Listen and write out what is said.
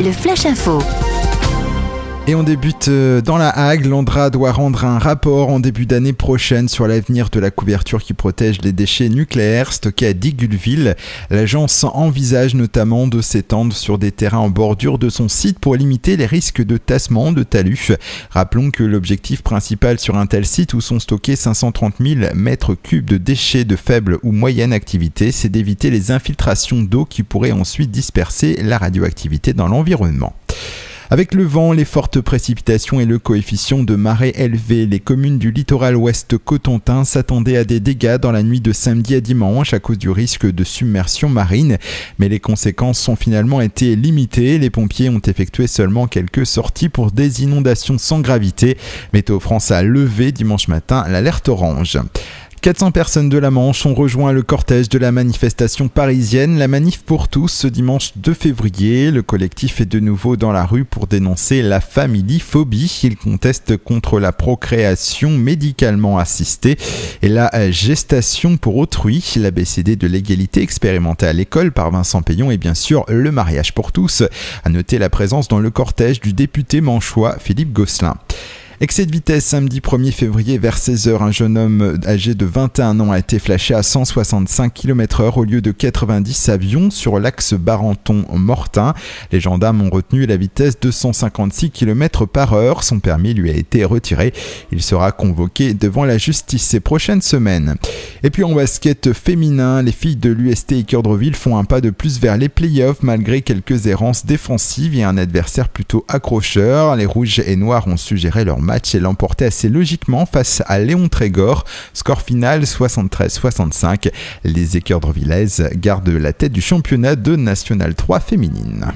le Flash Info. Et on débute dans la Hague. L'Andra doit rendre un rapport en début d'année prochaine sur l'avenir de la couverture qui protège les déchets nucléaires stockés à Diggulville. L'agence envisage notamment de s'étendre sur des terrains en bordure de son site pour limiter les risques de tassement de talus. Rappelons que l'objectif principal sur un tel site où sont stockés 530 000 mètres cubes de déchets de faible ou moyenne activité, c'est d'éviter les infiltrations d'eau qui pourraient ensuite disperser la radioactivité dans l'environnement. Avec le vent, les fortes précipitations et le coefficient de marée élevé, les communes du littoral ouest cotentin s'attendaient à des dégâts dans la nuit de samedi à dimanche à cause du risque de submersion marine. Mais les conséquences ont finalement été limitées. Les pompiers ont effectué seulement quelques sorties pour des inondations sans gravité. Météo France a levé dimanche matin l'alerte orange. 400 personnes de la Manche ont rejoint le cortège de la manifestation parisienne, la Manif pour tous, ce dimanche 2 février. Le collectif est de nouveau dans la rue pour dénoncer la familiphobie. Il conteste contre la procréation médicalement assistée et la gestation pour autrui, l'ABCD de l'égalité expérimentée à l'école par Vincent Payon et bien sûr le mariage pour tous. À noter la présence dans le cortège du député manchois Philippe Gosselin. Excès de vitesse samedi 1er février vers 16h, un jeune homme âgé de 21 ans a été flashé à 165 km/h au lieu de 90 avions sur l'axe Barenton-Mortain. Les gendarmes ont retenu la vitesse de 156 km/h. Son permis lui a été retiré. Il sera convoqué devant la justice ces prochaines semaines. Et puis en basket féminin, les filles de l'UST Équeurdreville font un pas de plus vers les playoffs malgré quelques errances défensives et un adversaire plutôt accrocheur. Les rouges et noirs ont suggéré leur match et l'emporté assez logiquement face à Léon Trégor. Score final 73-65. Les Équeurdrevillaises gardent la tête du championnat de National 3 féminine.